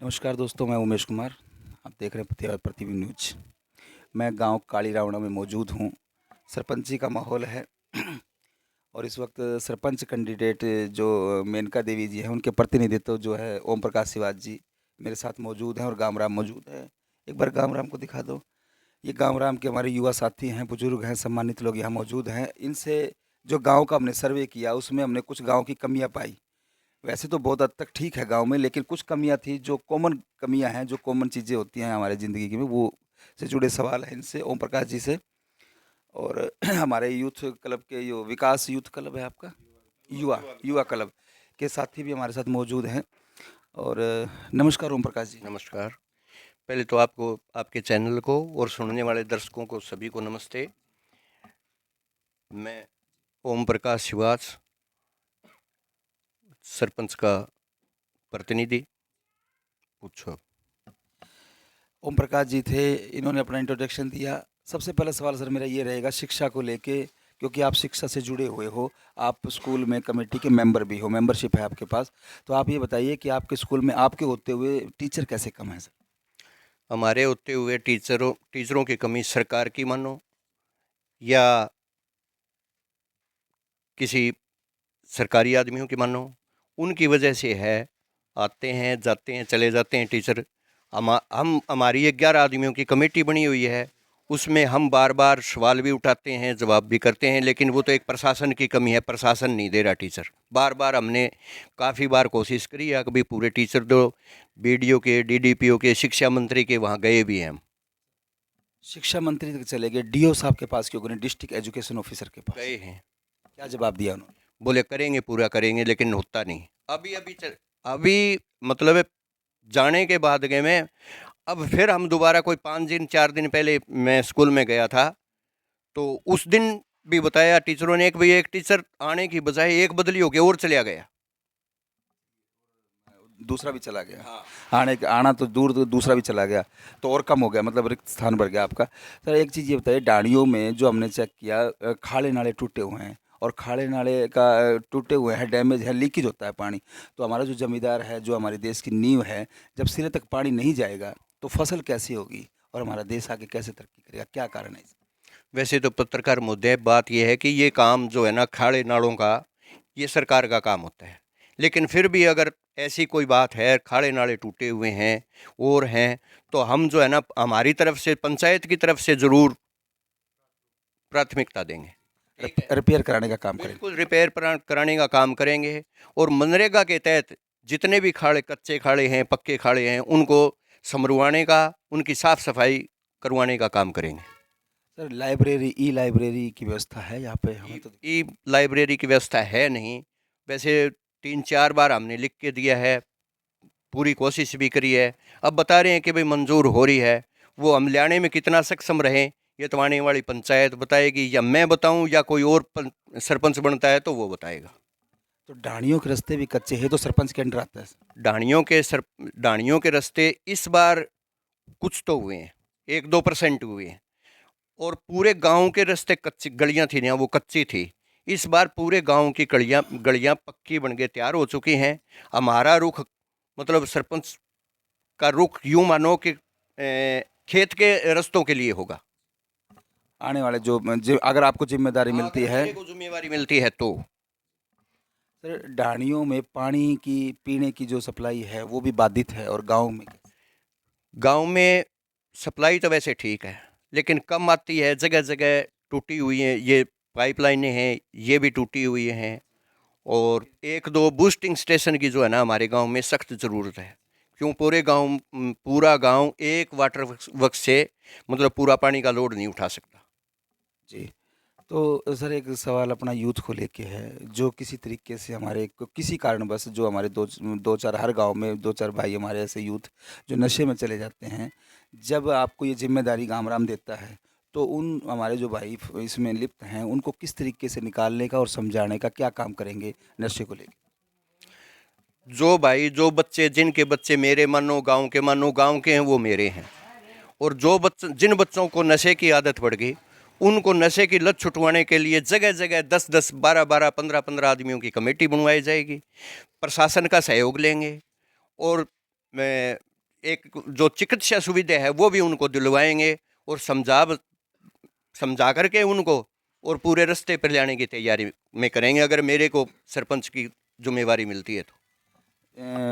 नमस्कार दोस्तों, मैं उमेश कुमार। आप देख रहे हैं प्रतिबिंब न्यूज। मैं गांव काली रावणा में मौजूद हूं। सरपंची का माहौल है और इस वक्त सरपंच कैंडिडेट जो मेनका देवी जी हैं, उनके प्रतिनिधित्व जो है ओम प्रकाश शिवाज जी मेरे साथ मौजूद हैं और गामराम मौजूद है। एक बार गामराम को दिखा दो। ये गामराम के हमारे युवा साथी हैं, बुजुर्ग हैं, सम्मानित लोग यहाँ मौजूद हैं। इनसे जो गाँव का हमने सर्वे किया, उसमें हमने कुछ गाँव की कमियाँ पाई। वैसे तो बहुत हद तक ठीक है गाँव में, लेकिन कुछ कमियाँ थी, जो कॉमन कमियाँ हैं, जो कॉमन चीज़ें होती हैं हमारे ज़िंदगी की में, वो से जुड़े सवाल हैं इनसे, ओम प्रकाश जी से। और हमारे यूथ क्लब के जो विकास यूथ क्लब है आपका, युवा युवा क्लब के साथी भी हमारे साथ मौजूद हैं। और नमस्कार ओम प्रकाश जी। नमस्कार। पहले तो आपको, आपके चैनल को और सुनने वाले दर्शकों को सभी को नमस्ते। मैं ओम प्रकाश शिवाज, सरपंच का प्रतिनिधि। पूछो। ओम प्रकाश जी थे, इन्होंने अपना इंट्रोडक्शन दिया। सबसे पहला सवाल सर मेरा ये रहेगा शिक्षा को लेके, क्योंकि आप शिक्षा से जुड़े हुए हो, आप स्कूल में कमेटी के मेंबर भी हो, मेंबरशिप है आपके पास। तो आप ये बताइए कि आपके स्कूल में आपके होते हुए टीचर कैसे कम है सर? हमारे होते हुए टीचरों की कमी सरकार की मानो या किसी सरकारी आदमियों की मानो, उनकी वजह से है। आते हैं, जाते हैं, चले जाते हैं टीचर। हम हमारी 11 आदमियों की कमेटी बनी हुई है। उसमें हम बार बार सवाल भी उठाते हैं, जवाब भी करते हैं, लेकिन वो तो एक प्रशासन की कमी है। प्रशासन नहीं दे रहा टीचर। बार बार हमने काफ़ी बार कोशिश करी है। कभी पूरे टीचर दो, बीडीओ के, डीडीपीओ के, शिक्षा मंत्री के वहाँ गए भी हैं हम। शिक्षा मंत्री तक चले गए, डीओ साहब के पास क्यों गए, डिस्ट्रिक्ट एजुकेशन ऑफिसर के पास? गए हैं। क्या जवाब दिया उन्होंने? बोले करेंगे, पूरा करेंगे, लेकिन होता नहीं। अभी मतलब है, जाने के बाद गए मैं। अब फिर हम दोबारा कोई 5 दिन 4 दिन पहले मैं स्कूल में गया था, तो उस दिन भी बताया टीचरों ने, एक टीचर आने की बजाय एक बदली होके और चला गया। दूसरा भी चला गया। हाँ। आना तो दूर, तो दूसरा भी चला गया, तो और कम हो गया, मतलब रिक्त स्थान भर गया आपका। सर एक चीज़ ये बताइए, डाणियों में जो हमने चेक किया, खाड़े नाले टूटे हुए हैं, और खाड़े नाले का टूटे हुए हैं, डैमेज है, लीकेज होता है पानी। तो हमारा जो जमींदार है, जो हमारे देश की नींव है, जब सिरे तक पानी नहीं जाएगा तो फसल कैसी होगी और हमारा देश आगे कैसे तरक्की करेगा? क्या कारण है? वैसे तो पत्रकार मुद्दे, बात यह है कि ये काम जो है ना, खाड़े नालों का, ये सरकार का काम होता है। लेकिन फिर भी अगर ऐसी कोई बात है, खाड़े नाले टूटे हुए हैं और हैं, तो हम जो है ना, हमारी तरफ से, पंचायत की तरफ से ज़रूर प्राथमिकता देंगे। ठीक है। रिपेयर कराने का काम करें। बिल्कुल रिपेयर कराने का काम करेंगे। और मनरेगा के तहत जितने भी खाड़े, कच्चे खाड़े हैं, पक्के खाड़े हैं, उनको समरवाने का, उनकी साफ़ सफाई करवाने का काम करेंगे। सर लाइब्रेरी, ई लाइब्रेरी की व्यवस्था है यहाँ पे? हमें तो ई लाइब्रेरी की व्यवस्था है नहीं। वैसे 3-4 बार हमने लिख के दिया है, पूरी कोशिश भी करी है। अब बता रहे हैं कि भाई मंजूर हो रही है। वो हम लाने में कितना सक्षम रहें, ये तो आने वाली पंचायत बताएगी, या मैं बताऊं, या कोई और सरपंच बनता है तो वो बताएगा। तो डाणियों के रास्ते भी कच्चे हैं, तो सरपंच के अंडर आता है सर? डाणियों के रास्ते इस बार कुछ तो हुए हैं, 1-2% हुए हैं। और पूरे गांव के रास्ते कच्ची गलियां थी ना, वो कच्ची थी। इस बार पूरे गांव की गलियां गलियां पक्की बन के तैयार हो चुकी हैं। हमारा रुख, मतलब सरपंच का रुख, यूं मानो कि खेत के रास्तों के लिए होगा। आने वाले अगर आपको जिम्मेदारी हाँ, मिलती अगर है। मेरे को जिम्मेवारी मिलती है तो। सर डाणियों में पानी की, पीने की जो सप्लाई है वो भी बाधित है, और गांव में कैसे? गांव में सप्लाई तो वैसे ठीक है, लेकिन कम आती है। जगह जगह टूटी हुई है ये पाइपलाइनें हैं, ये भी टूटी हुई हैं। और 1-2 बूस्टिंग स्टेशन की जो है ना, हमारे गांव में सख्त ज़रूरत है। क्यों? पूरा गांव एक वाटर वर्क से मतलब पूरा पानी का लोड नहीं उठा सकता। जी। तो सर एक सवाल अपना यूथ को लेके है, जो किसी तरीके से हमारे किसी कारणवश, जो हमारे दो दो चार, हर गांव में दो चार भाई हमारे ऐसे यूथ जो नशे में चले जाते हैं। जब आपको ये जिम्मेदारी गामराम देता है, तो उन हमारे जो भाई इसमें लिप्त हैं, उनको किस तरीके से निकालने का और समझाने का क्या काम करेंगे नशे को लेकर? जो भाई, जो बच्चे, जिनके बच्चे मेरे मानो, गांव के हैं, वो मेरे हैं। और जिन बच्चों को नशे की आदत पड़ गई, उनको नशे की लत छुटवाने के लिए जगह जगह 10-10, 12-12, 15-15 आदमियों की कमेटी बनवाई जाएगी। प्रशासन का सहयोग लेंगे। और मैं एक जो चिकित्सा सुविधा है वो भी उनको दिलवाएंगे और समझा करके उनको और पूरे रास्ते पर जाने की तैयारी में करेंगे, अगर मेरे को सरपंच की जिम्मेवारी मिलती है तो।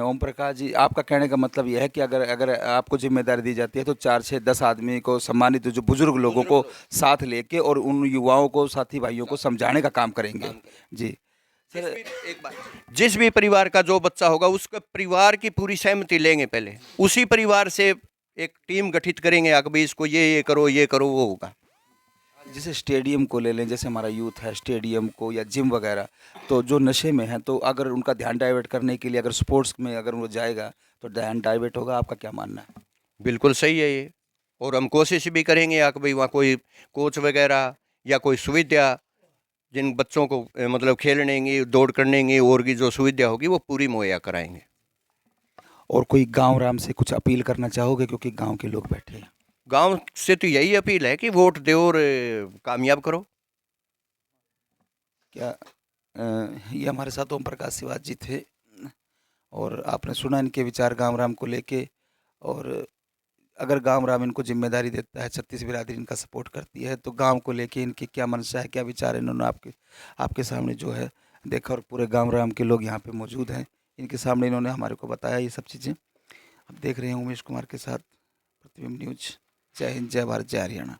ओम प्रकाश जी, आपका कहने का मतलब यह है कि अगर अगर आपको जिम्मेदारी दी जाती है तो 4 6 10 आदमी को, सम्मानित जो बुजुर्ग लोगों को साथ लेके और उन युवाओं को, साथी भाइयों को समझाने का काम करेंगे। जी सर। एक बात, जिस भी परिवार का जो बच्चा होगा उसका परिवार की पूरी सहमति लेंगे, पहले उसी परिवार से एक टीम गठित करेंगे, कि भाई इसको ये करो, ये करो, वो होगा। जैसे स्टेडियम को ले लें, जैसे हमारा यूथ है, स्टेडियम को या जिम वगैरह, तो जो नशे में हैं तो अगर उनका ध्यान डाइवर्ट करने के लिए अगर स्पोर्ट्स में अगर वो जाएगा तो ध्यान डाइवर्ट होगा। आपका क्या मानना है? बिल्कुल सही है ये, और हम कोशिश भी करेंगे कि भाई वहाँ कोई कोच वगैरह या कोई सुविधा जिन बच्चों को मतलब खेलने की, दौड़ करने की और की जो सुविधा होगी वो पूरी मुहैया कराएंगे। और कोई गांव राम से कुछ अपील करना चाहोगे, क्योंकि गांव के लोग बैठे हैं? गांव से तो यही अपील है कि वोट दो और कामयाब करो। क्या ये हमारे साथ ओम प्रकाश शिवाज जी थे, और आपने सुना इनके विचार गांव राम को लेके। और अगर गांव राम इनको जिम्मेदारी देता है, छत्तीस बिरादरी इनका सपोर्ट करती है, तो गांव को लेके इनकी क्या मंशा है, क्या विचार है, इन्होंने आपके सामने जो है देखा। और पूरे गांव राम के लोग यहाँ पे मौजूद हैं, इनके सामने इन्होंने हमारे को बताया ये सब चीज़ें। अब देख रहे हैं उमेश कुमार के साथ प्रतिबिंब न्यूज। जय हिंद, जय भारत, जय हरियाणा।